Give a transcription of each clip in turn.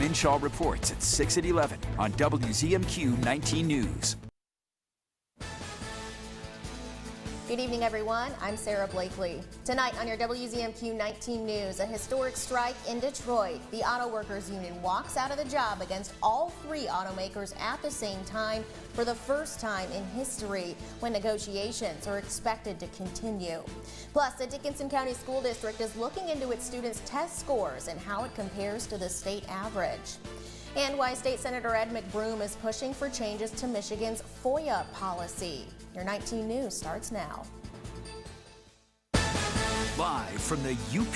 Minshaw reports at 6 at 11 on WZMQ 19 News. Good evening, everyone. I'm Sarah Blakely. Tonight on your WZMQ 19 News, a historic strike in Detroit. The Auto Workers Union walks out of the job against all three automakers at the same time for the first time in history, when negotiations are expected to continue. Plus, the Dickinson County School District is looking into its students' test scores and how it compares to the state average. And why State Senator Ed McBroom is pushing for changes to Michigan's FOIA policy. Your 19 News starts now. Live from the UP,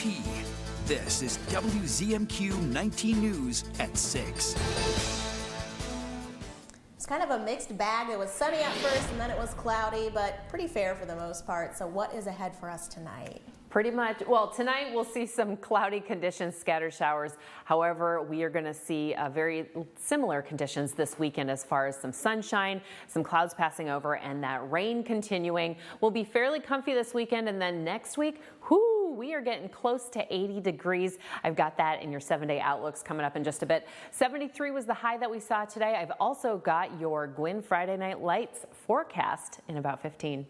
this is WZMQ 19 News at 6. It's kind of a mixed bag. It was sunny at first and then it was cloudy, but pretty fair for the most part. So what is ahead for us tonight? Pretty much. Well, tonight we'll see some cloudy conditions, scattered showers. However, we are going to see very similar conditions this weekend as far as some sunshine, some clouds passing over, and that rain continuing. We'll be fairly comfy this weekend, and then next week, we are getting close to 80 degrees. I've got that in your 7-day outlooks coming up in just a bit. 73 was the high that we saw today. I've also got your Gwynn Friday Night Lights forecast in about 15.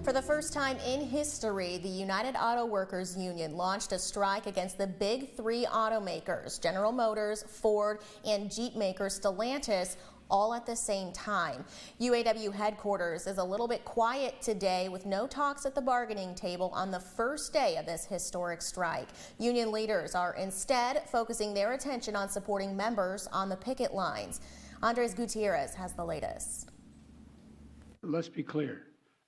For the first time in history, the United Auto Workers Union launched a strike against the big three automakers, General Motors, Ford, and Jeep maker Stellantis, all at the same time. UAW headquarters is a little bit quiet today with no talks at the bargaining table on the first day of this historic strike. Union leaders are instead focusing their attention on supporting members on the picket lines. Andres Gutierrez has the latest. Let's be clear.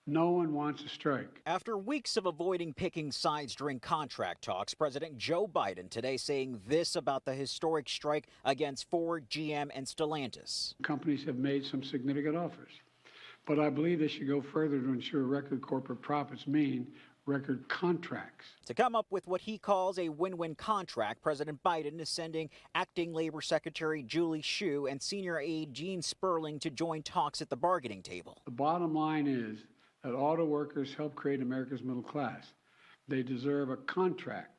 No one wants a strike. After weeks of avoiding picking sides during contract talks, President Joe Biden today saying this about the historic strike against Ford, GM, and Stellantis. Companies have made some significant offers, but I believe they should go further to ensure record corporate profits mean record contracts. To come up with what he calls a win-win contract, President Biden is sending Acting Labor Secretary Julie Hsu and Senior Aide Gene Sperling to join talks at the bargaining table. The bottom line is that auto workers help create America's middle class. They deserve a contract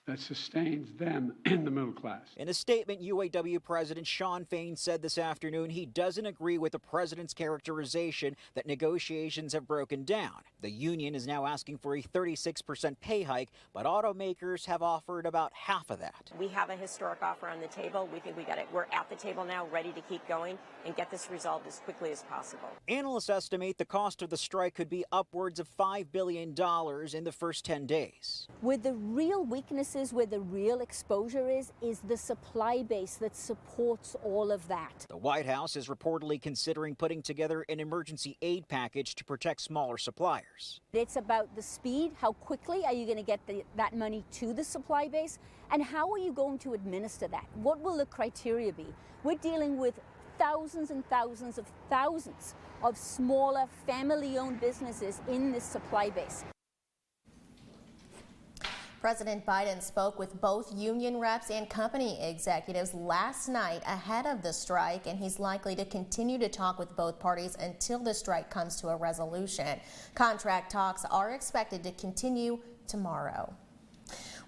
that sustains them in the middle class. In a statement, UAW President Shawn Fain said this afternoon he doesn't agree with the president's characterization that negotiations have broken down. The union is now asking for a 36% pay hike, but automakers have offered about half of that. We have a historic offer on the table. We think we got it. We're at the table now, ready to keep going and get this resolved as quickly as possible. Analysts estimate the cost of the strike could be upwards of $5 billion in the first 10 days. Where the real weaknesses, where the real exposure is the supply base that supports all of that. The White House is reportedly considering putting together an emergency aid package to protect smaller suppliers. It's about the speed. How quickly are you going to get that money to the supply base? And how are you going to administer that? What will the criteria be? We're dealing with thousands and thousands of smaller family-owned businesses in this supply base. President Biden spoke with both union reps and company executives last night ahead of the strike, and he's likely to continue to talk with both parties until the strike comes to a resolution. Contract talks are expected to continue tomorrow.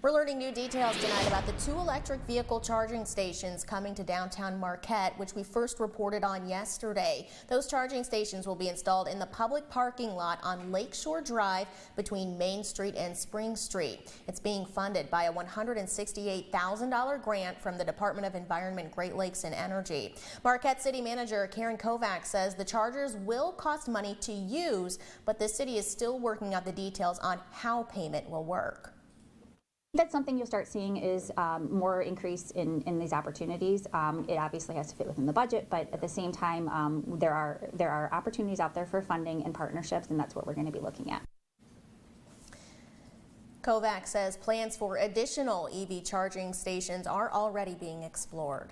We're learning new details tonight about the 2 electric vehicle charging stations coming to downtown Marquette, which we first reported on yesterday. Those charging stations will be installed in the public parking lot on Lakeshore Drive between Main Street and Spring Street. It's being funded by a $168,000 grant from the Department of Environment, Great Lakes and Energy. Marquette City Manager Karen Kovacs says the chargers will cost money to use, but the city is still working out the details on how payment will work. That's something you'll start seeing is more increase in these opportunities. It obviously has to fit within the budget, but at the same time, there are opportunities out there for funding and partnerships, and that's what we're going to be looking at. Kovacs says plans for additional EV charging stations are already being explored.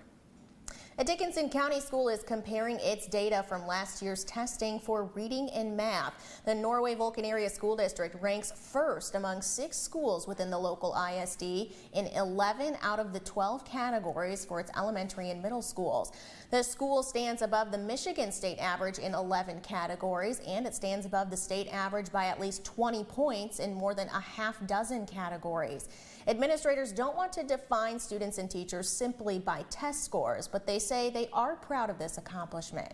A Dickinson County school is comparing its data from last year's testing for reading and math. The Norway Vulcan Area School District ranks first among 6 schools within the local ISD in 11 out of the 12 categories for its elementary and middle schools. The school stands above the Michigan state average in 11 categories, and it stands above the state average by at least 20 points in more than a half dozen categories. Administrators don't want to define students and teachers simply by test scores, but they say they are proud of this accomplishment.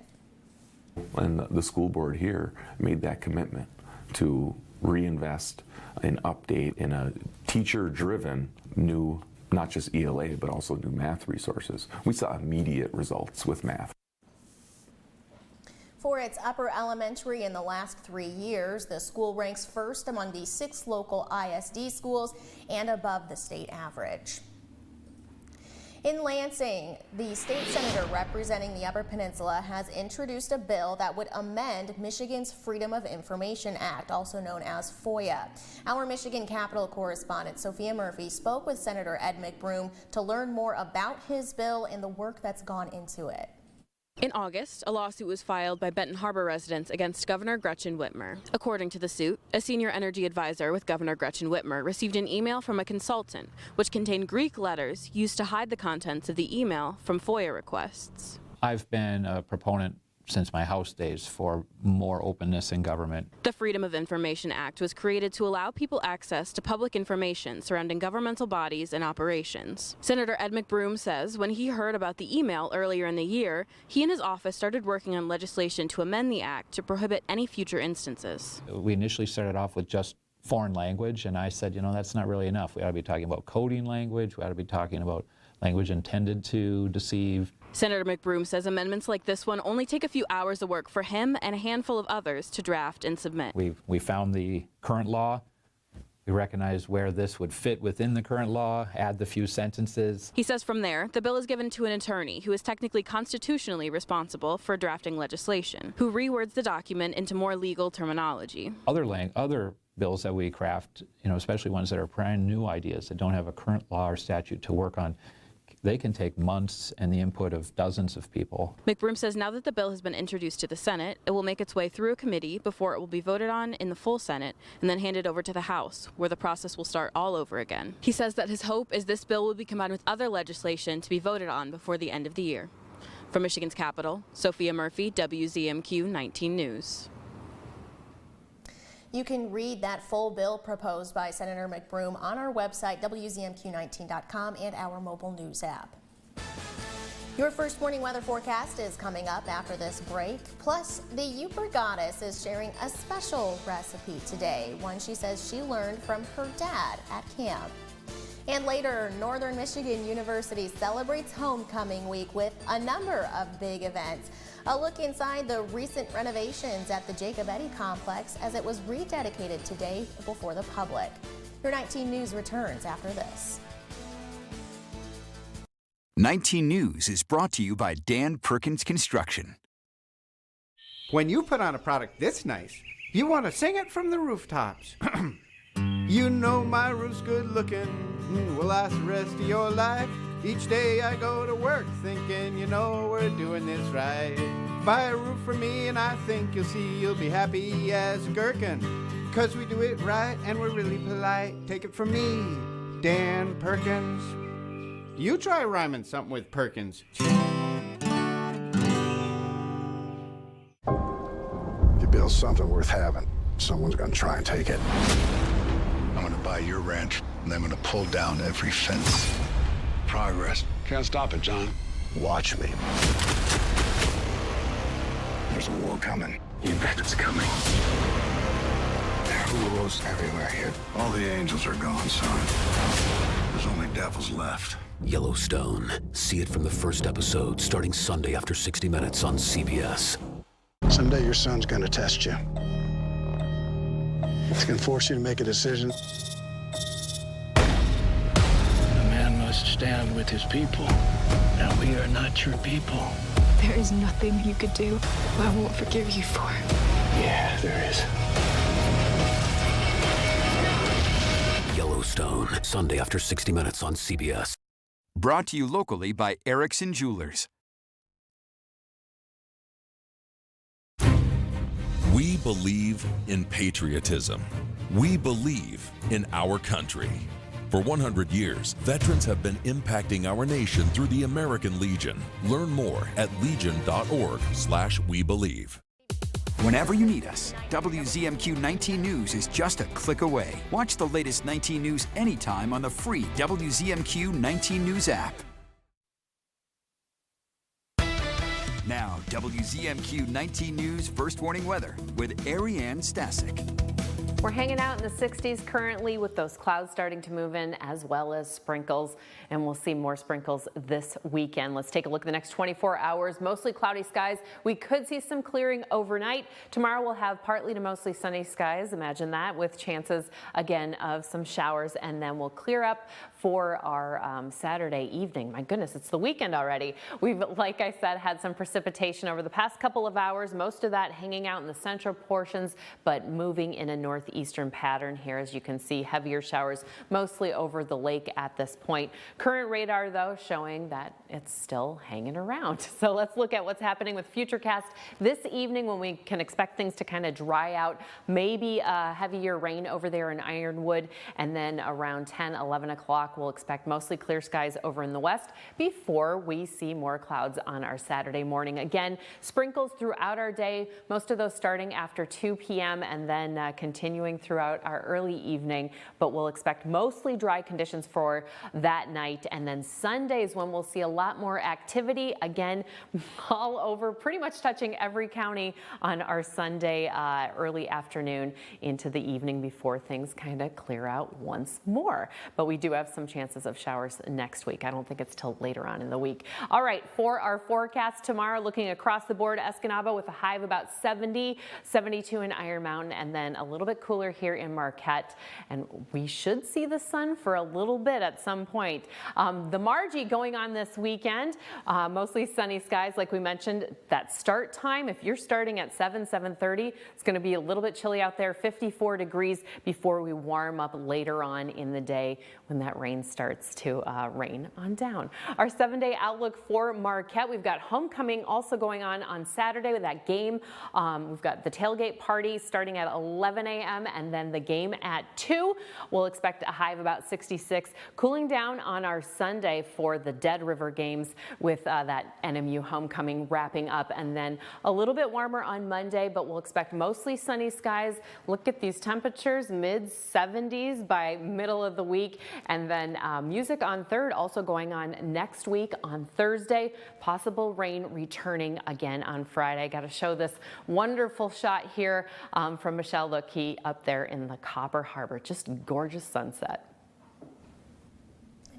And the school board here made that commitment to reinvest and update in a teacher-driven new, not just ELA, but also new math resources. We saw immediate results with math. For its upper elementary in the last 3 years, the school ranks first among the 6 local ISD schools and above the state average. In Lansing, the state senator representing the Upper Peninsula has introduced a bill that would amend Michigan's Freedom of Information Act, also known as FOIA. Our Michigan Capitol correspondent Sophia Murphy spoke with Senator Ed McBroom to learn more about his bill and the work that's gone into it. In August, a lawsuit was filed by Benton Harbor residents against Governor Gretchen Whitmer. According to the suit, a senior energy advisor with Governor Gretchen Whitmer received an email from a consultant which contained Greek letters used to hide the contents of the email from FOIA requests. I've been a proponent since my House days for more openness in government. The Freedom of Information Act was created to allow people access to public information surrounding governmental bodies and operations. Senator Ed McBroom says when he heard about the email earlier in the year, he and his office started working on legislation to amend the act to prohibit any future instances. We initially started off with just foreign language, and I said, you know, that's not really enough. We ought to be talking about coding language. We ought to be talking about language intended to deceive. Senator McBroom says amendments like this one only take a few hours of work for him and a handful of others to draft and submit. We found the current law. We recognized where this would fit within the current law, add the few sentences. He says from there, the bill is given to an attorney who is technically constitutionally responsible for drafting legislation, who rewords the document into more legal terminology. Other bills that we craft, you know, especially ones that are brand new ideas that don't have a current law or statute to work on, they can take months and the input of dozens of people. McBroom says now that the bill has been introduced to the Senate, it will make its way through a committee before it will be voted on in the full Senate and then handed over to the House, where the process will start all over again. He says that his hope is this bill will be combined with other legislation to be voted on before the end of the year. From Michigan's capital, Sophia Murphy, WZMQ 19 News. You can read that full bill proposed by Senator McBroom on our website, WZMQ19.com, and our mobile news app. Your first morning weather forecast is coming up after this break. Plus, the Upper Goddess is sharing a special recipe today, one she says she learned from her dad at camp. And later, Northern Michigan University celebrates homecoming week with a number of big events. A look inside the recent renovations at the Jacob Eddy complex as it was rededicated today before the public. Your 19 News returns after this. 19 News is brought to you by Dan Perkins Construction. When you put on a product this nice, you want to sing it from the rooftops. You know my roof's good looking, will last the rest of your life. Each day I go to work thinking, you know, we're doing this right. Buy a roof for me and I think you'll see you'll be happy as a gherkin. 'Cause we do it right and we're really polite. Take it from me, Dan Perkins. You try rhyming something with Perkins. If you build something worth having, someone's gonna try and take it. I'm gonna buy your ranch, and I'm gonna pull down every fence. Progress. Can't stop it, John. Watch me. There's a war coming. You bet it's coming. There are rules everywhere here. All the angels are gone, son. There's only devils left. Yellowstone. See it from the first episode, starting Sunday after 60 Minutes on CBS. Someday your son's gonna test you. It's gonna force you to make a decision. A man must stand with his people. Now we are not your people. There is nothing you could do I won't forgive you for. Yeah, there is. Yellowstone. Sunday after 60 Minutes on CBS. Brought to you locally by Erickson Jewelers. We believe in patriotism. We believe in our country. For 100 years, veterans have been impacting our nation through the American Legion. Learn more at legion.org/webelieve. Whenever you need us, WZMQ 19 News is just a click away. Watch the latest 19 News anytime on the free WZMQ 19 News app. Now, WZMQ 19 News First Warning Weather with Ariane Stasic. We're hanging out in the 60s currently with those clouds starting to move in as well as sprinkles, and we'll see more sprinkles this weekend. Let's take a look at the next 24 hours. Mostly cloudy skies. We could see some clearing overnight. Tomorrow we'll have partly to mostly sunny skies. Imagine that, with chances again of some showers, and then we'll clear up for our Saturday evening. My goodness, it's the weekend already. We've, like I said, had some precipitation over the past couple of hours, most of that hanging out in the central portions, but moving in a northeastern pattern here. As you can see, heavier showers mostly over the lake at this point. Current radar, though, showing that it's still hanging around. So let's look at what's happening with Futurecast this evening, when we can expect things to kind of dry out. Maybe heavier rain over there in Ironwood, and then around 10, 11 o'clock, we'll expect mostly clear skies over in the west before we see more clouds on our Saturday morning. Again, sprinkles throughout our day, most of those starting after 2 p.m. and then continuing throughout our early evening, but we'll expect mostly dry conditions for that night. And then Sundays, when we'll see a lot more activity, again, all over, pretty much touching every county on our Sunday early afternoon into the evening before things kind of clear out once more. But we do have some chances of showers next week. I don't think it's till later on in the week. All right, for our forecast tomorrow, looking across the board, Escanaba with a high of about 70, 72 in Iron Mountain, and then a little bit cooler here in Marquette. And we should see the sun for a little bit at some point. The Margie going on this weekend, mostly sunny skies, like we mentioned. That start time, if you're starting at 7:30, it's going to be a little bit chilly out there, 54 degrees before we warm up later on in the day when that rain starts to rain on down. Our 7-day outlook for Marquette, we've got homecoming also going on Saturday with that game. We've got the tailgate party starting at 11 a.m. and then the game at 2. We'll expect a high of about 66, cooling down on our Sunday for the Dead River games with that NMU homecoming wrapping up, and then a little bit warmer on Monday, but we'll expect mostly sunny skies. Look at these temperatures, mid-70s by middle of the week, and then music on 3rd also going on next week on Thursday. Possible rain returning again on Friday. Got to show this wonderful shot here from Michelle Lookey up there in the Copper Harbor. Just gorgeous sunset.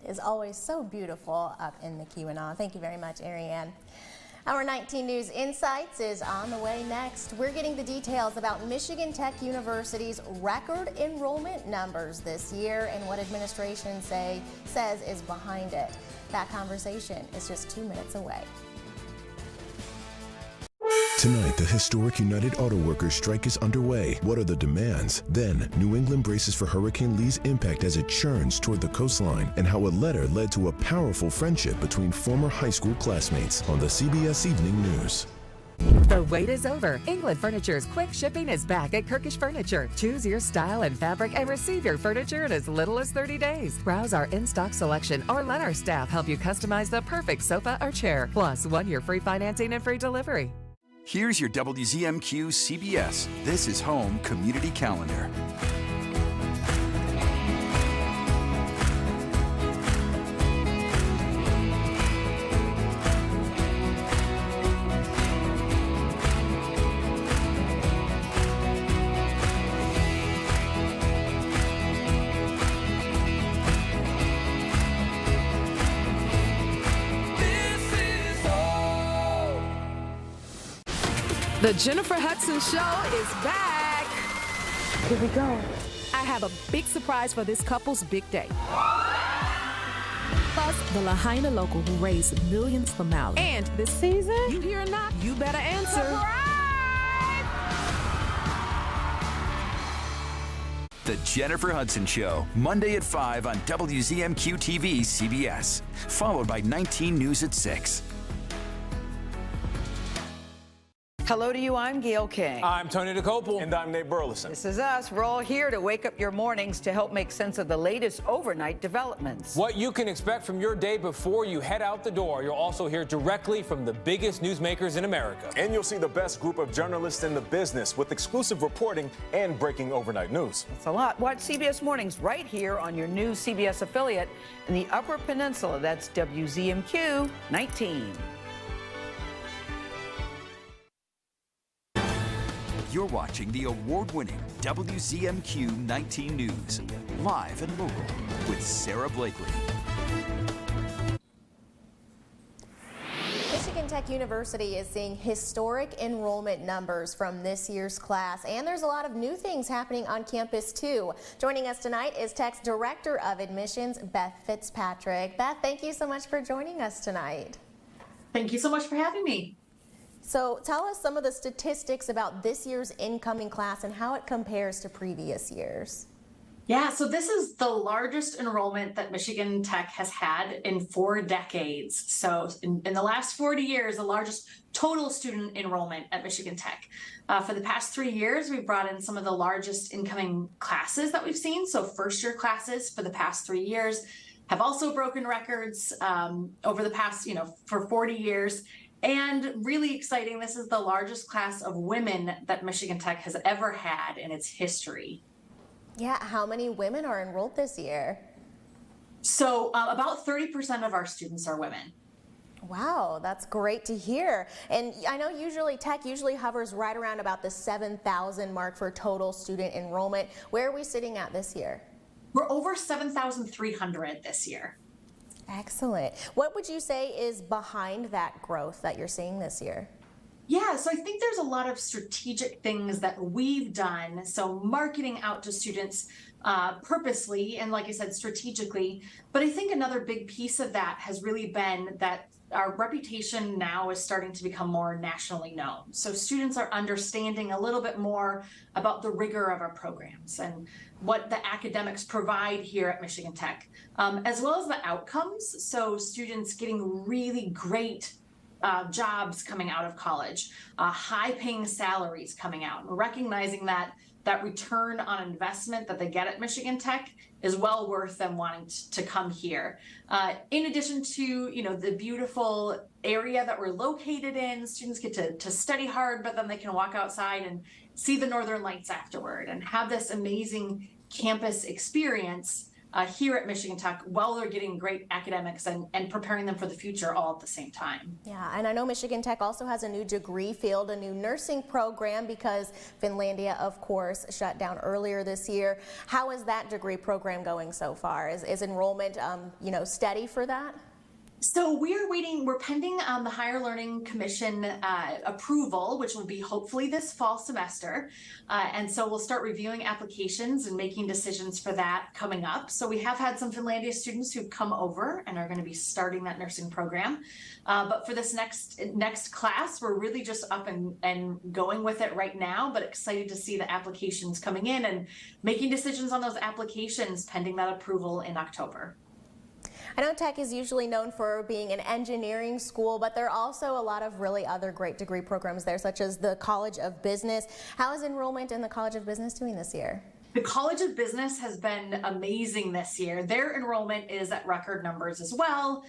It is always so beautiful up in the Keweenaw. Thank you very much, Ariane. Our 19 News Insights is on the way next. We're getting the details about Michigan Tech University's record enrollment numbers this year and what administration says is behind it. That conversation is just 2 minutes away. Tonight, the historic United Auto Workers strike is underway. What are the demands? Then, New England braces for Hurricane Lee's impact as it churns toward the coastline, and how a letter led to a powerful friendship between former high school classmates on the CBS Evening News. The wait is over. England Furniture's quick shipping is back at Kirkish Furniture. Choose your style and fabric and receive your furniture in as little as 30 days. Browse our in-stock selection or let our staff help you customize the perfect sofa or chair. Plus, 1 year free financing and free delivery. Here's your WZMQ CBS This is Home Community Calendar. The Jennifer Hudson Show is back. Here we go. I have a big surprise for this couple's big day. Plus, the Lahaina local who raised millions for Maui. And this season, you hear or not, you better answer. Surprise! The Jennifer Hudson Show, Monday at 5 on WZMQ TV CBS, followed by 19 News at 6. Hello to you, I'm Gail King. I'm Tony DeCopel. And I'm Nate Burleson. This is us. We're all here to wake up your mornings to help make sense of the latest overnight developments. What you can expect from your day before you head out the door. You'll also hear directly from the biggest newsmakers in America. And you'll see the best group of journalists in the business with exclusive reporting and breaking overnight news. That's a lot. Watch CBS Mornings right here on your new CBS affiliate in the Upper Peninsula. That's WZMQ 19. You're watching the award-winning WZMQ 19 News, live and local with Sarah Blakely. Michigan Tech University is seeing historic enrollment numbers from this year's class, and there's a lot of new things happening on campus too. Joining us tonight is Tech's Director of Admissions, Beth Fitzpatrick. Beth, thank you so much for joining us tonight. Thank you so much for having me. So tell us some of the statistics about this year's incoming class and how it compares to previous years. Yeah, so this is the largest enrollment that Michigan Tech has had in 4 decades. So in the last 40 years, the largest total student enrollment at Michigan Tech. For the past 3 years, we've brought in some of the largest incoming classes that we've seen. So first-year classes for the past 3 years have also broken records over the past, for 40 years. And really exciting, this is the largest class of women that Michigan Tech has ever had in its history. Yeah, how many women are enrolled this year? So about 30% of our students are women. Wow, that's great to hear. And I know Tech usually hovers right around about the 7,000 mark for total student enrollment. Where are we sitting at this year? We're over 7,300 this year. Excellent. What would you say is behind that growth that you're seeing this year? Yeah, so I think there's a lot of strategic things that we've done. So marketing out to students purposely and, like I said, strategically. But I think another big piece of that has really been that our reputation now is starting to become more nationally known. So students are understanding a little bit more about the rigor of our programs and what the academics provide here at Michigan Tech, as well as the outcomes. So students getting really great jobs coming out of college, high-paying salaries coming out, and recognizing that return on investment that they get at Michigan Tech is well worth them wanting to come here. In addition to the beautiful area that we're located in, students get to study hard, but then they can walk outside and see the Northern Lights afterward and have this amazing campus experience here at Michigan Tech while they're getting great academics and preparing them for the future all at the same time. Yeah, and I know Michigan Tech also has a new degree field, a new nursing program because Finlandia, of course, shut down earlier this year. How is that degree program going so far? Is enrollment, steady for that? So we're pending the Higher Learning Commission approval, which will be hopefully this fall semester. And so we'll start reviewing applications and making decisions for that coming up. So we have had some Finlandia students who've come over and are going to be starting that nursing program. But for this next class, we're really just up and going with it right now, but excited to see the applications coming in and making decisions on those applications pending that approval in October. I know Tech is usually known for being an engineering school, but there are also a lot of really other great degree programs there, such as the College of Business. How is enrollment in the College of Business doing this year? The College of Business has been amazing this year. Their enrollment is at record numbers as well.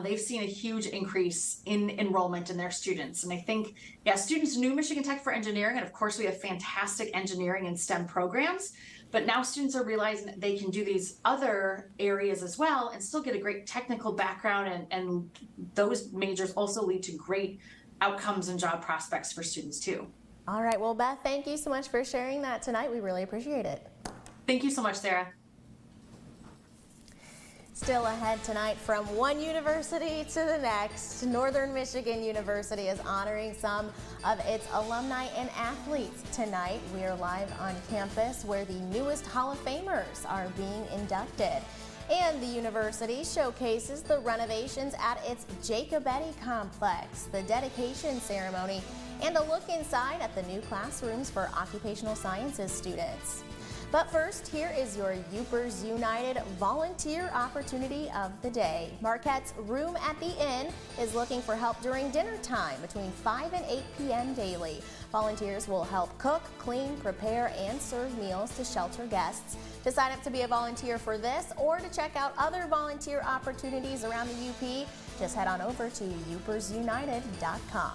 They've seen a huge increase in enrollment in their students. And I think, students knew Michigan Tech for engineering, and of course we have fantastic engineering and STEM programs. But now students are realizing that they can do these other areas as well and still get a great technical background, and those majors also lead to great outcomes and job prospects for students too. All right, well, Beth, thank you so much for sharing that tonight. We really appreciate it. Thank you so much, Sarah. Still ahead tonight from one university to the next, Northern Michigan University is honoring some of its alumni and athletes. Tonight, we are live on campus where the newest Hall of Famers are being inducted. And the university showcases the renovations at its Jacobetti complex, the dedication ceremony, and a look inside at the new classrooms for occupational sciences students. But first, here is your Upers United volunteer opportunity of the day. Marquette's Room at the Inn is looking for help during dinner time between 5 and 8 p.m. daily. Volunteers will help cook, clean, prepare, and serve meals to shelter guests. To sign up to be a volunteer for this or to check out other volunteer opportunities around the UP, just head on over to upersunited.com.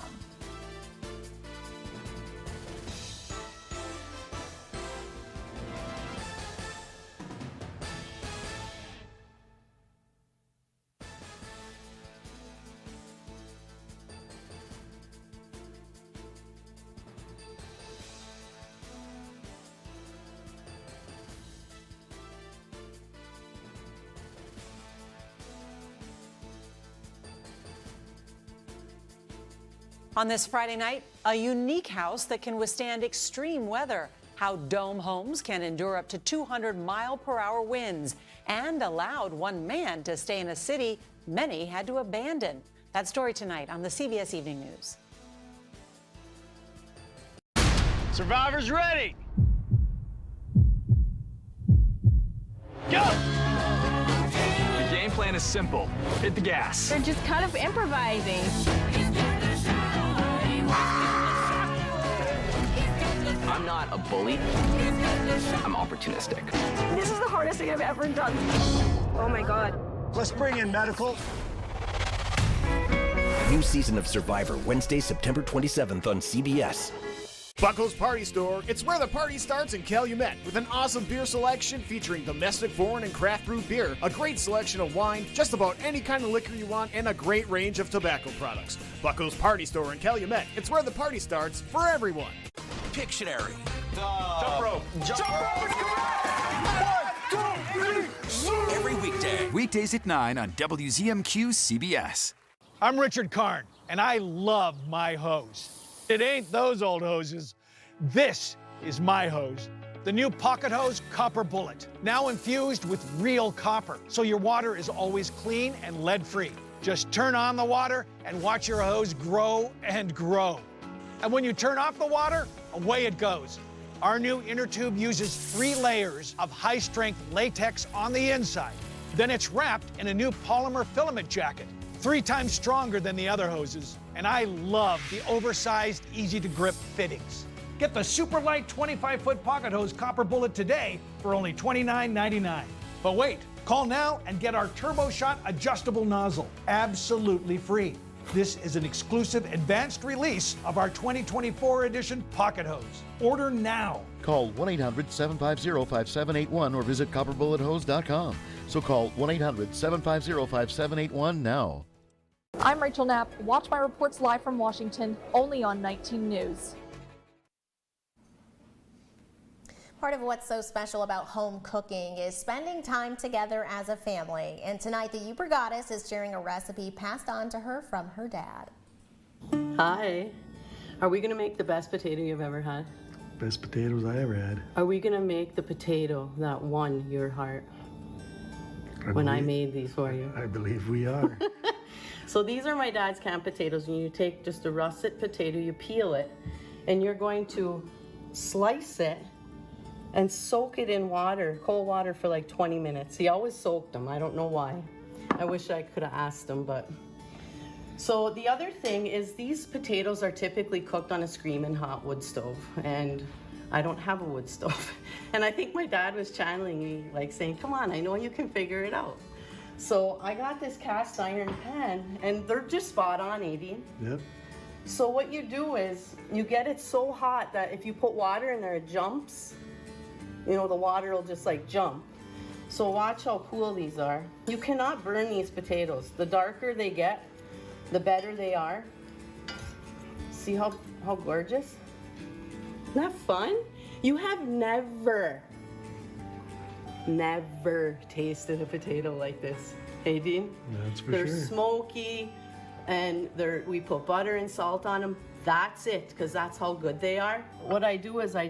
On this Friday night, a unique house that can withstand extreme weather, how dome homes can endure up to 200-mile-per-hour winds, and allowed one man to stay in a city many had to abandon. That story tonight on the CBS Evening News. Survivors ready! Go! The game plan is simple. Hit the gas. They're just kind of improvising. I'm not a bully. I'm opportunistic. This is the hardest thing I've ever done. Oh my God. Let's bring in medical. New season of Survivor, Wednesday, September 27th on CBS. Buckles Party Store. It's where the party starts in Calumet with an awesome beer selection featuring domestic, foreign, and craft brew beer, a great selection of wine, just about any kind of liquor you want, and a great range of tobacco products. Buckles Party Store in Calumet. It's where the party starts for everyone. Pictionary. Jump rope. Jump rope is correct! 1, 2, 3, Every weekday. Weekdays at 9 on WZMQ CBS. I'm Richard Karn, and I love my hose. It ain't those old hoses. This is my hose. The new Pocket Hose Copper Bullet, now infused with real copper, so your water is always clean and lead-free. Just turn on the water and watch your hose grow and grow. And when you turn off the water, away it goes. Our new inner tube uses 3 layers of high-strength latex on the inside. Then it's wrapped in a new polymer filament jacket, 3 times stronger than the other hoses. And I love the oversized, easy-to-grip fittings. Get the super light 25-foot Pocket Hose Copper Bullet today for only $29.99. But wait, call now and get our Turbo Shot adjustable nozzle, absolutely free. This is an exclusive advanced release of our 2024 edition Pocket Hose. Order now. Call 1-800-750-5781 or visit copperbullethose.com. So call 1-800-750-5781 now. I'm Rachel Knapp. Watch my reports live from Washington, only on 19 News. Part of what's so special about home cooking is spending time together as a family. And tonight, the Upper Goddess is sharing a recipe passed on to her from her dad. Hi. Are we going to make the best potato you've ever had? Best potatoes I ever had. Are we going to make the potato that won your heart I made these for you? I believe we are. So these are my dad's canned potatoes, and you take just a russet potato, you peel it, and you're going to slice it and soak it in water, cold water, for like 20 minutes. He always soaked them. I don't know why. I wish I could have asked him, but. So the other thing is these potatoes are typically cooked on a screaming hot wood stove, and I don't have a wood stove. And I think my dad was channeling me, like saying, come on, I know you can figure it out. So I got this cast iron pan, and they're just spot on, Avian. Yep. So what you do is you get it so hot that if you put water in there, it jumps. You know, the water will just like jump. So watch how cool these are. You cannot burn these potatoes. The darker they get, the better they are. See how gorgeous? Isn't that fun? You have never tasted a potato like this, hey Dean? That's for They're sure. smoky, and we put butter and salt on them. That's it, because that's how good they are. What I do is I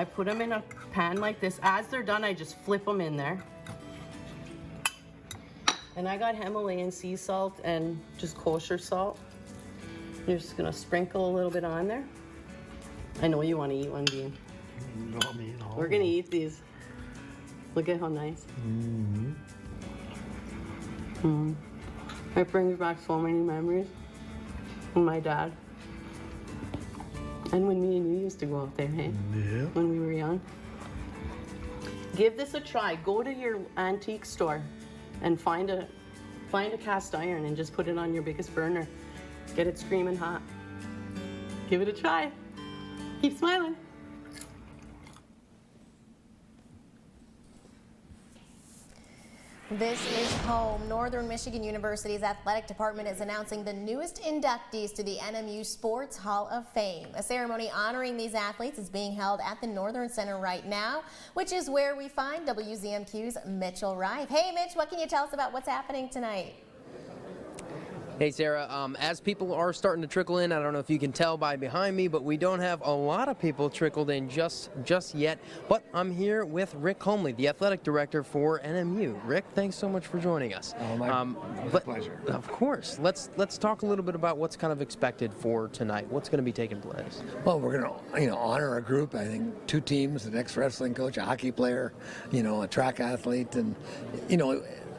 put them in a pan like this. As they're done, I just flip them in there. And I got Himalayan sea salt and just kosher salt. You're just gonna sprinkle a little bit on there. I know you want to eat one, Dean. No, I mean, We're gonna eat these. Look at how nice. Mm-hmm. It brings back so many memories with my dad. And when me and you used to go out there, hey? Yeah. When we were young. Give this a try. Go to your antique store and find a cast iron and just put it on your biggest burner. Get it screaming hot. Give it a try. Keep smiling. This is home. Northern Michigan University's athletic department is announcing the newest inductees to the NMU Sports Hall of Fame. A ceremony honoring these athletes is being held at the Northern Center right now, which is where we find WZMQ's Mitchell Rife. Hey, Mitch, what can you tell us about what's happening tonight? Hey, Sarah, as people are starting to trickle in, I don't know if you can tell by behind me, but we don't have a lot of people trickled in just yet. But I'm here with Rick Holmley, the athletic director for NMU. Rick, thanks so much for joining us. Oh, my pleasure. Of course. Let's talk a little bit about what's kind of expected for tonight. What's going to be taking place? Well, we're going to honor a group. I think 2 teams: an ex-wrestling coach, a hockey player, a track athlete, and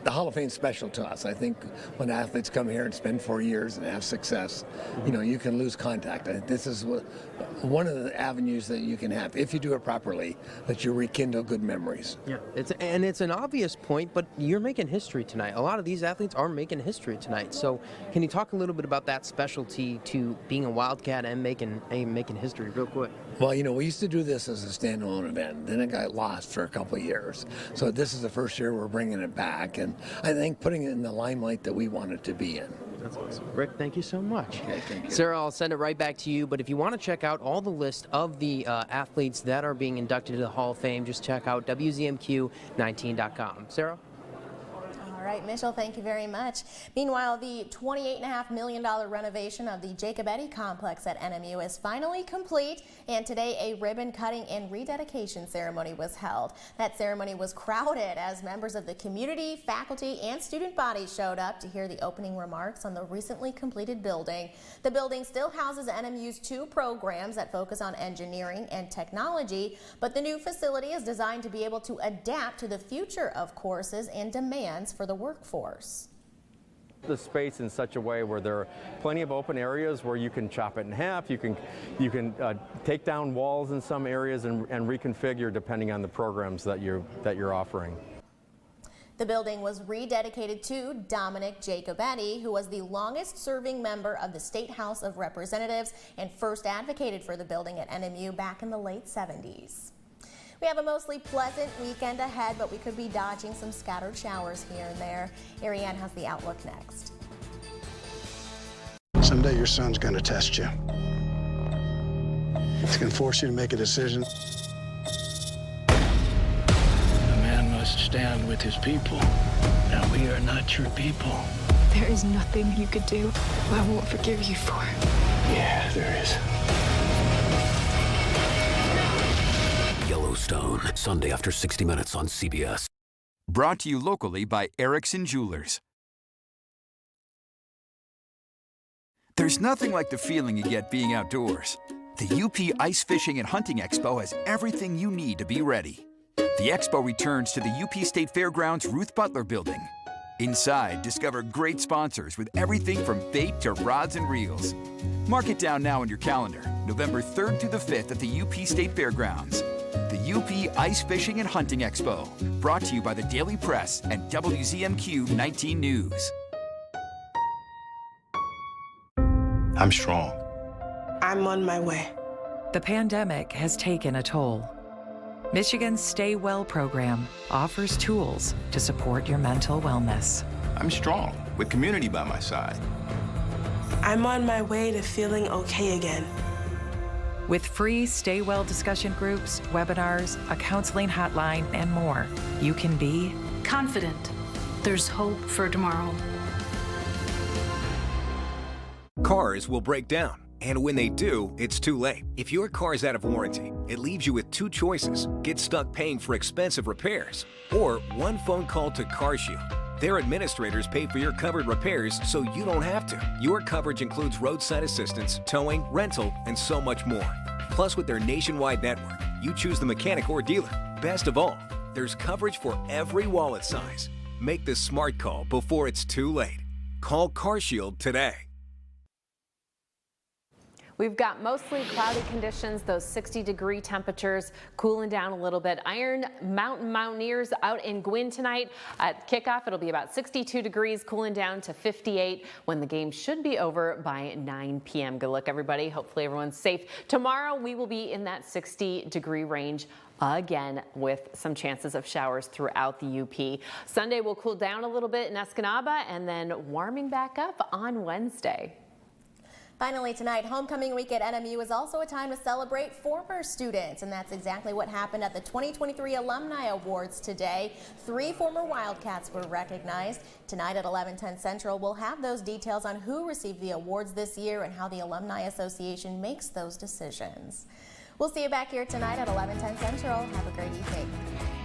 the Hall of Fame is special to us. I think when athletes come here and spend 4 years and have success, you can lose contact. This is one of the avenues that you can have, if you do it properly, that you rekindle good memories. Yeah, it's an obvious point, but you're making history tonight. A lot of these athletes are making history tonight. So can you talk a little bit about that specialty to being a Wildcat and making history real quick? Well, we used to do this as a standalone event. Then it got lost for a couple of years. So this is the first year we're bringing it back, and I think putting it in the limelight that we want it to be in. That's awesome. Rick, thank you so much. Okay, thank you. Sarah, I'll send it right back to you, but if you want to check out all the list of the athletes that are being inducted to the Hall of Fame, just check out WZMQ19.com. Sarah? All right, Mitchell, thank you very much. Meanwhile, the $28.5 million renovation of the Jacob Eddy complex at NMU is finally complete, and today a ribbon cutting and rededication ceremony was held. That ceremony was crowded as members of the community, faculty, and student bodies showed up to hear the opening remarks on the recently completed building. The building still houses NMU's 2 programs that focus on engineering and technology, but the new facility is designed to be able to adapt to the future of courses and demands for the workforce. The space in such a way where there are plenty of open areas where you can chop it in half, you can take down walls in some areas and reconfigure depending on the programs that you're offering. The building was rededicated to Dominic Jacob Eddy, who was the longest serving member of the State House of Representatives and first advocated for the building at NMU back in the late 70s. We have a mostly pleasant weekend ahead, but we could be dodging some scattered showers here and there. Ariane has the outlook next. Someday your son's going to test you. It's going to force you to make a decision. A man must stand with his people. Now, we are not your people. There is nothing you could do I won't forgive you for. Yeah, there is. Yellowstone, Sunday after 60 Minutes on CBS. Brought to you locally by Erickson Jewelers. There's nothing like the feeling you get being outdoors. The UP Ice Fishing and Hunting Expo has everything you need to be ready. The expo returns to the UP State Fairgrounds Ruth Butler Building. Inside, discover great sponsors with everything from bait to rods and reels. Mark it down now on your calendar, November 3rd through the 5th at the UP State Fairgrounds. The UP Ice Fishing and Hunting Expo, brought to you by the Daily Press and WZMQ 19 News. I'm strong. I'm on my way. The pandemic has taken a toll. Michigan's Stay Well program offers tools to support your mental wellness. I'm strong with community by my side. I'm on my way to feeling okay again. With free Stay Well discussion groups, webinars, a counseling hotline, and more, you can be confident. There's hope for tomorrow. Cars will break down, and when they do, it's too late. If your car's out of warranty, it leaves you with 2 choices. Get stuck paying for expensive repairs, or one phone call to CarShield. Their administrators pay for your covered repairs so you don't have to. Your coverage includes roadside assistance, towing, rental, and so much more. Plus, with their nationwide network, you choose the mechanic or dealer. Best of all, There's coverage for every wallet size. Make the smart call before it's too late. Call CarShield today. We've got mostly cloudy conditions, those 60-degree temperatures cooling down a little bit. Iron Mountain Mountaineers out in Gwin tonight. At kickoff, it'll be about 62 degrees, cooling down to 58 when the game should be over by 9 p.m. Good luck, everybody. Hopefully everyone's safe. Tomorrow, we will be in that 60-degree range again with some chances of showers throughout the UP. Sunday will cool down a little bit in Escanaba and then warming back up on Wednesday. Finally tonight, homecoming week at NMU is also a time to celebrate former students, and that's exactly what happened at the 2023 Alumni Awards today. 3 former Wildcats were recognized. Tonight at 11:10 Central, we'll have those details on who received the awards this year and how the Alumni Association makes those decisions. We'll see you back here tonight at 11:10 Central. Have a great evening.